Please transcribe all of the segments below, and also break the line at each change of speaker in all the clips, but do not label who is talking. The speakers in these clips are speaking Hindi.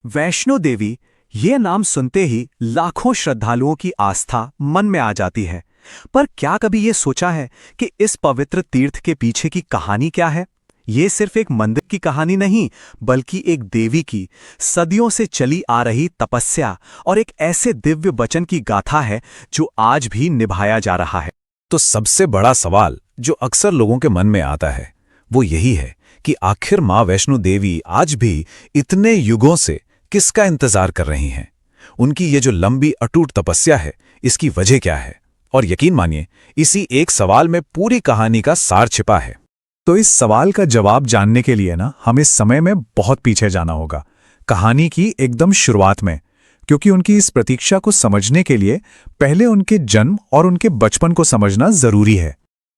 वैष्णो देवी ये नाम सुनते ही लाखों श्रद्धालुओं की आस्था मन में आ जाती है। पर क्या कभी ये सोचा है कि इस पवित्र तीर्थ के पीछे की कहानी क्या है? ये सिर्फ एक मंदिर की कहानी नहीं, बल्कि एक देवी की सदियों से चली आ रही तपस्या और एक ऐसे दिव्य वचन की गाथा है जो आज भी निभाया जा रहा है।
तो सबसे बड़ा सवाल जो अक्सर लोगों के मन में आता है वो यही है कि आखिर मां वैष्णो देवी आज भी इतने युगों से किसका इंतजार कर रही हैं? उनकी ये जो लंबी अटूट तपस्या है, इसकी वजह क्या है? और यकीन मानिए, इसी एक सवाल में पूरी कहानी का सार छिपा है।
तो इस सवाल का जवाब जानने के लिए हम इस समय में बहुत पीछे जाना होगा, कहानी की एकदम शुरुआत में, क्योंकि उनकी इस प्रतीक्षा को समझने के लिए पहले उनके जन्म और उनके बचपन को समझना जरूरी है।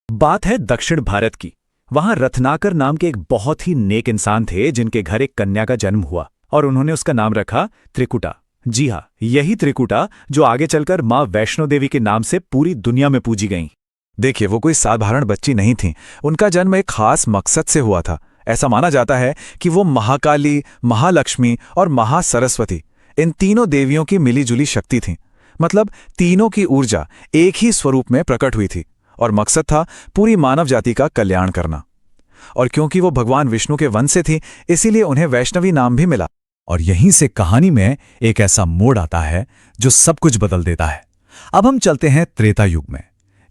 बात है दक्षिण भारत की। वहां रत्नाकर नाम के एक बहुत ही नेक इंसान थे जिनके घर एक कन्या का जन्म हुआ और उन्होंने उसका नाम रखा त्रिकुटा। जी हाँ, यही त्रिकुटा जो आगे चलकर मां वैष्णो देवी के नाम से पूरी दुनिया में पूजी गईं।
देखिए, वो कोई साधारण बच्ची नहीं थी। उनका जन्म एक खास मकसद से हुआ था। ऐसा माना जाता है कि वो महाकाली, महालक्ष्मी और महासरस्वती, इन तीनों देवियों की मिलीजुली शक्ति थी। मतलब तीनों की ऊर्जा एक ही स्वरूप में प्रकट हुई थी और मकसद था पूरी मानव जाति का कल्याण करना। और क्योंकि वो भगवान विष्णु के वंश से थी, इसीलिए उन्हें वैष्णवी नाम भी मिला। और यहीं से कहानी में एक ऐसा मोड़ आता है जो सब कुछ बदल देता है। अब हम चलते हैं त्रेता युग में।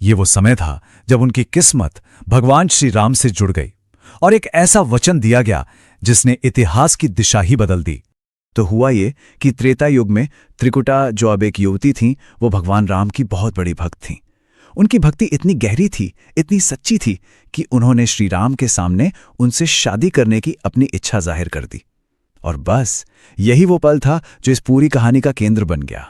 ये वो समय था जब उनकी किस्मत भगवान श्री राम से जुड़ गई और एक ऐसा वचन दिया गया जिसने इतिहास की दिशा ही बदल दी। तो हुआ ये कि त्रेता युग में त्रिकुटा, जो अब एक युवती थीं, वो भगवान राम की बहुत बड़ी भक्त थीं। उनकी भक्ति इतनी गहरी थी, इतनी सच्ची थी कि उन्होंने श्री राम के सामने उनसे शादी करने की अपनी इच्छा जाहिर कर दी। और बस यही वो पल था जो इस पूरी कहानी का केंद्र बन गया।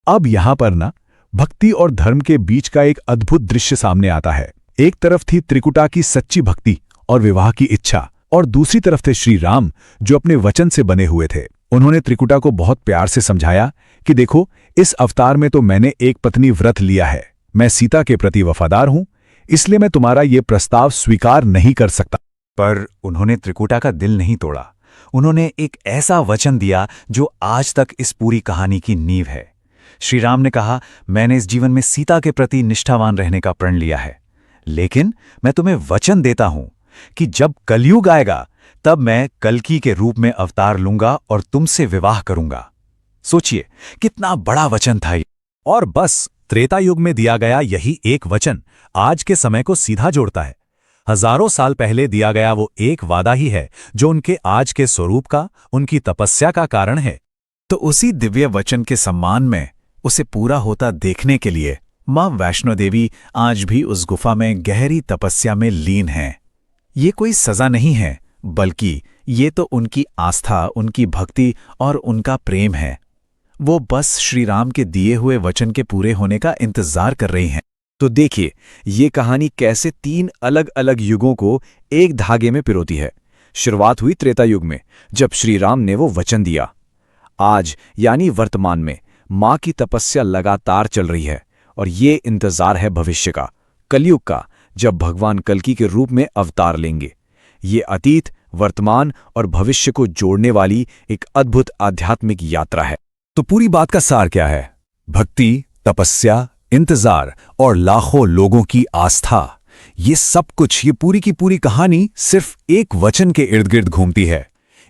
अब यहां पर भक्ति और धर्म के बीच का एक अद्भुत दृश्य सामने आता है। एक तरफ थी त्रिकुटा की सच्ची भक्ति और विवाह की इच्छा, और दूसरी तरफ थे श्री राम जो अपने वचन से बने हुए थे। उन्होंने त्रिकुटा को बहुत प्यार से समझाया कि देखो, इस अवतार में तो मैंने एक पत्नी व्रत लिया है, मैं सीता के प्रति वफादार हूं, इसलिए मैं तुम्हारा ये प्रस्ताव स्वीकार नहीं कर सकता। पर उन्होंने त्रिकुटा का दिल नहीं तोड़ा। उन्होंने एक ऐसा वचन दिया जो आज तक इस पूरी कहानी की नींव है। श्री राम ने कहा, मैंने इस जीवन में सीता के प्रति निष्ठावान रहने का प्रण लिया है, लेकिन मैं तुम्हें वचन देता हूं कि जब कलयुग आएगा तब मैं कल्कि के रूप में अवतार लूंगा और तुमसे विवाह करूंगा। सोचिए कितना बड़ा वचन था ये। और बस त्रेता युग में दिया गया यही एक वचन आज के समय को सीधा जोड़ता है। हजारों साल पहले दिया गया वो एक वादा ही है जो उनके आज के स्वरूप का, उनकी तपस्या का कारण है। तो उसी दिव्य वचन के सम्मान में, उसे पूरा होता देखने के लिए मां वैष्णो देवी आज भी उस गुफा में गहरी तपस्या में लीन हैं। ये कोई सजा नहीं है, बल्कि ये तो उनकी आस्था, उनकी भक्ति और उनका प्रेम है। वो बस श्री राम के दिए हुए वचन के पूरे होने का इंतजार कर रही हैं। तो देखिए, ये कहानी कैसे तीन अलग अलग युगों को एक धागे में पिरोती है। शुरुआत हुई त्रेता युग में, जब श्री राम ने वो वचन दिया। आज यानी वर्तमान में मां की तपस्या लगातार चल रही है और ये इंतजार है भविष्य का, कलयुग का, जब भगवान कल्कि के रूप में अवतार लेंगे। ये अतीत, वर्तमान और भविष्य को जोड़ने वाली एक अद्भुत आध्यात्मिक यात्रा है। तो पूरी बात का सार क्या है? भक्ति, तपस्या, इंतजार और लाखों लोगों की आस्था, ये सब कुछ, ये पूरी की पूरी कहानी सिर्फ एक वचन के इर्द गिर्द घूमती है।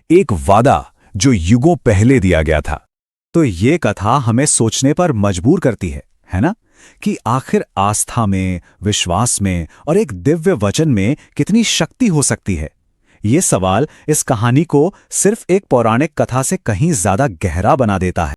एक वादा जो युगों पहले दिया गया था। तो ये कथा हमें सोचने पर मजबूर करती है ना, कि आखिर आस्था में, विश्वास में और एक दिव्य वचन में कितनी शक्ति हो सकती है। ये सवाल इस कहानी को सिर्फ एक पौराणिक कथा से कहीं ज्यादा गहरा बना देता है।